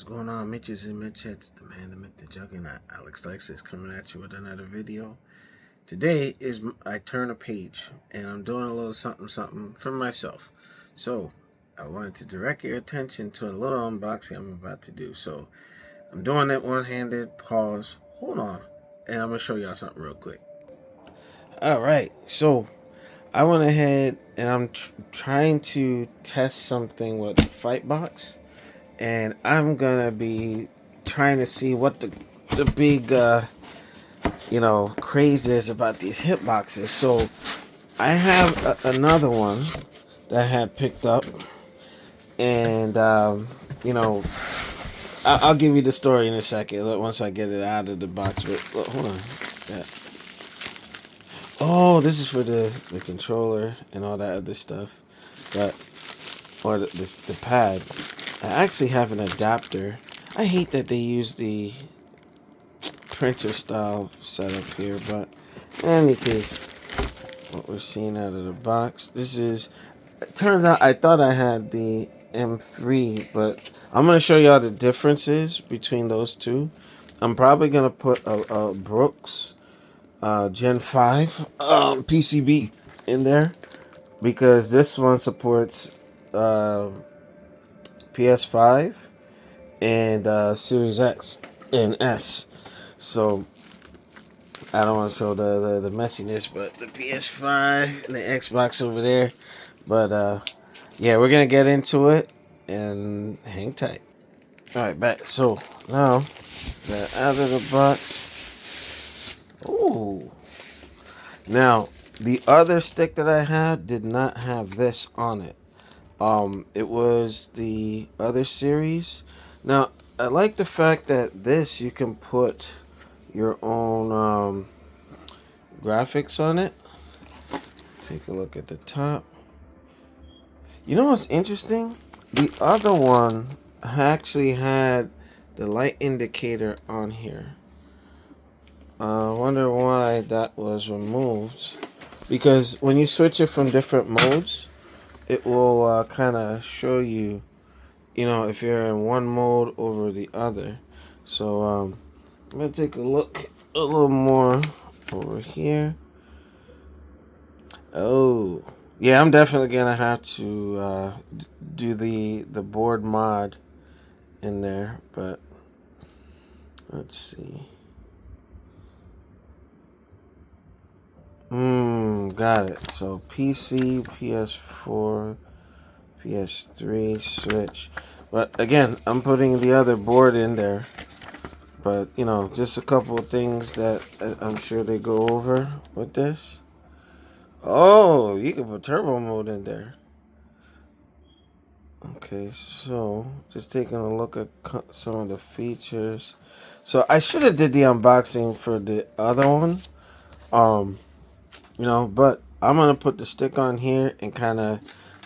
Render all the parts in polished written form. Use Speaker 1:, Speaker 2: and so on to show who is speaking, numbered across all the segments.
Speaker 1: What's going on, Mitches and Mitchettes? The man, the myth, the juggernaut, Alex Lexus coming at you with another video. Today is I turn a page and I'm doing a little something for myself. So I wanted to direct your attention to a little unboxing I'm about to do. So I'm doing it one-handed. Pause. Hold on, and I'm gonna show y'all something real quick. All right, so I went ahead and I'm trying to test something with Fightbox. And I'm gonna be trying to see what the big craze is about these hitboxes. So I have another one that I had picked up, and you know I'll give you the story in a second once I get it out of the box. But hold on. Yeah. Oh, this is for the controller and all that other stuff, but or the pad. I actually have an adapter. I hate that they use the printer style setup here, but in any case, what we're seeing out of the box, this is, it turns out I thought I had the M3, but I'm going to show y'all the differences between those two. I'm probably going to put a Brooks Gen 5 PCB in there, because this one supports PS5 and Series X and S. So I don't want to show the messiness, but the PS5 and the Xbox over there. But yeah, we're gonna get into it and hang tight. All right, back. So now that out of the box. Ooh. Now the other stick that I had did not have this on it. It was the other series. Now I like the fact that this you can put your own graphics on it. Take a look at the top. You know what's interesting? The other one actually had the light indicator on here. I wonder why that was removed. Because when you switch it from different modes, it will kind of show you, if you're in one mode over the other. So I'm going to take a look a little more over here. Oh, yeah, I'm definitely gonna have to do the board mod in there, but let's see. Got it. So PC, PS4, PS3, Switch. But again, I'm putting the other board in there. But just a couple of things that I'm sure they go over with this. Oh, you can put turbo mode in there. Okay, so just taking a look at some of the features. So I should have did the unboxing for the other one, but I'm gonna put the stick on here and kind of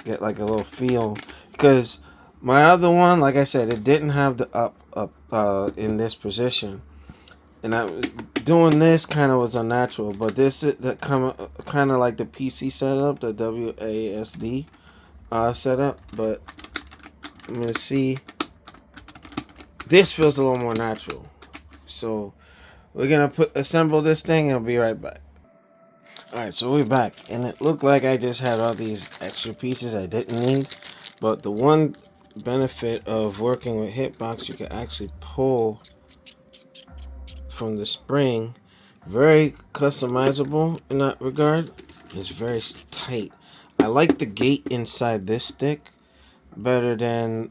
Speaker 1: get like a little feel, because my other one, like I said, it didn't have the up in this position, and I doing this kind of was unnatural. But this is that kind of like the PC setup, the WASD setup, but I'm gonna see. This feels a little more natural. So we're gonna assemble this thing and I'll be right back. Alright, so we're back. And it looked like I just had all these extra pieces I didn't need. But the one benefit of working with Hitbox, you can actually pull from the spring. Very customizable in that regard. It's very tight. I like the gate inside this stick better than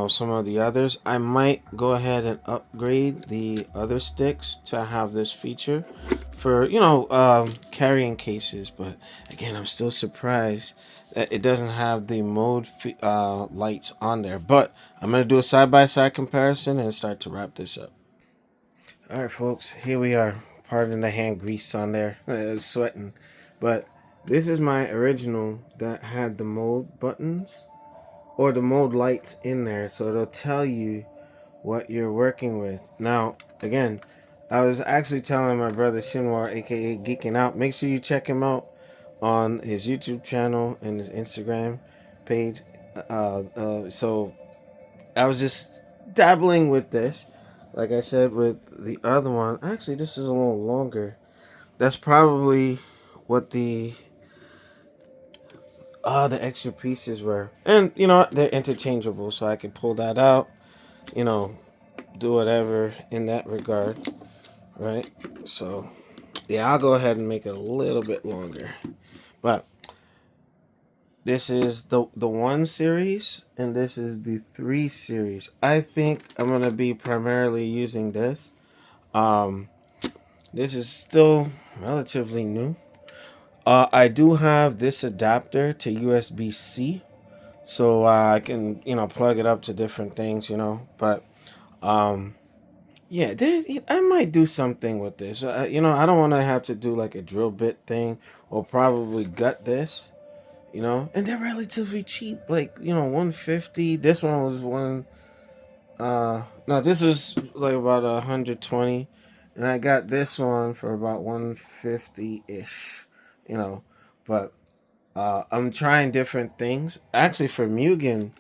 Speaker 1: some of the others. I might go ahead and upgrade the other sticks to have this feature for carrying cases. But again, I'm still surprised that it doesn't have the mode lights on there. But I'm gonna do a side-by-side comparison and start to wrap this up. All right, folks, here we are. Pardon the hand grease on there. I was sweating, but this is my original that had the mode buttons or the mode lights in there, so it'll tell you what you're working with. Now, again, I was actually telling my brother Shinwar, aka Geeking Out, make sure you check him out on his YouTube channel and his Instagram page. So I was just dabbling with this. Like I said with the other one, actually this is a little longer. That's probably what the extra pieces were. And you know what? They're interchangeable, so I can pull that out, you know, do whatever in that regard, right? So yeah, I'll go ahead and make it a little bit longer. But this is the 1 series, and this is the 3 series. I think I'm gonna be primarily using this. Um, this is still relatively new. I do have this adapter to USB C, so I can plug it up to different things, But um, yeah, I might do something with this. I don't want to have to do like a drill bit thing, or probably gut this. And they're relatively cheap, like 150. This one was no, this was like about 120, and I got this one for about 150 ish. you know but I'm trying different things actually for Mugen.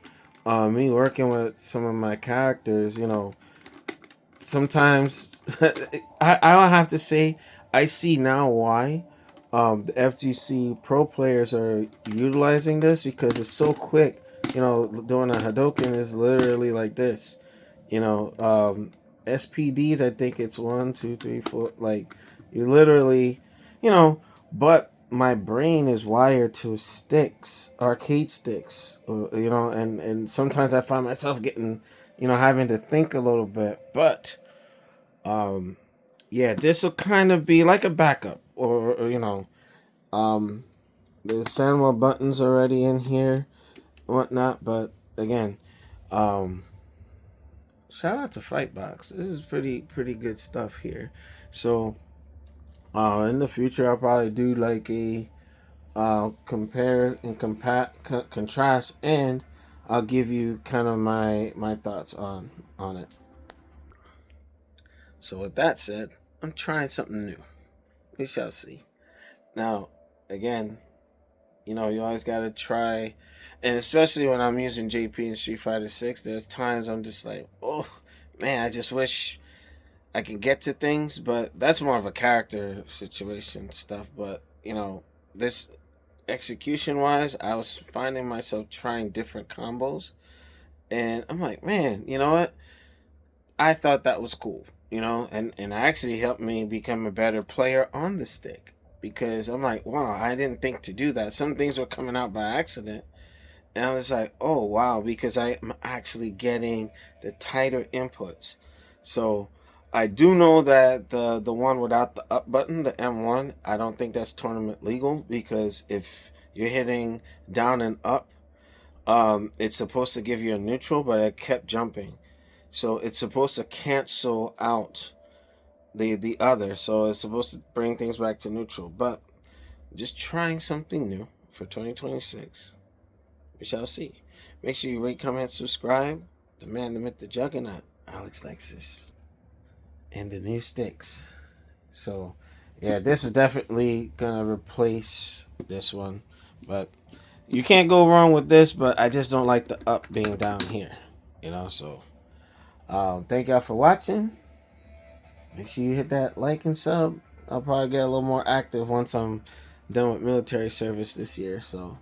Speaker 1: Me working with some of my characters, sometimes I'll have to say I see now why the FGC pro players are utilizing this, because it's so quick. Doing a Hadoken is literally like this. SPDs, I think it's 1, 2, 3, 4. Like, you literally, you know, but my brain is wired to sticks, arcade sticks, and sometimes I find myself getting, having to think a little bit. But um, yeah, this will kind of be like a backup, um, the Samuel buttons already in here, whatnot. But again, um, shout out to Fightbox. This is pretty good stuff here. So, in the future, I'll probably do like a compare and contrast, and I'll give you kind of my thoughts on it. So with that said, I'm trying something new. We shall see. Now, again, you always gotta try, and especially when I'm using JP and Street Fighter 6, there's times I'm just like, oh man, I just wish I can get to things, but that's more of a character situation stuff. But this execution wise, I was finding myself trying different combos, and I'm like, man, you know what? I thought that was cool, and actually helped me become a better player on the stick, because I'm like, wow, I didn't think to do that. Some things were coming out by accident, and I was like, oh wow, because I'm actually getting the tighter inputs. So I do know that the one without the up button, the M1, I don't think that's tournament legal, because if you're hitting down and up, it's supposed to give you a neutral, but it kept jumping. So it's supposed to cancel out the other. So it's supposed to bring things back to neutral. But just trying something new for 2026. We shall see. Make sure you rate, comment, subscribe. The man, the myth, the juggernaut, Alex Lexus, and the new sticks. So, yeah, this is definitely gonna replace this one, but you can't go wrong with this. But I just don't like the up being down here, So, thank y'all for watching. Make sure you hit that like and sub. I'll probably get a little more active once I'm done with military service this year. So,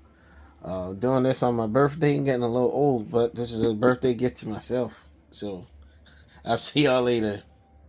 Speaker 1: doing this on my birthday and getting a little old, but this is a birthday gift to myself. So, I'll see y'all later.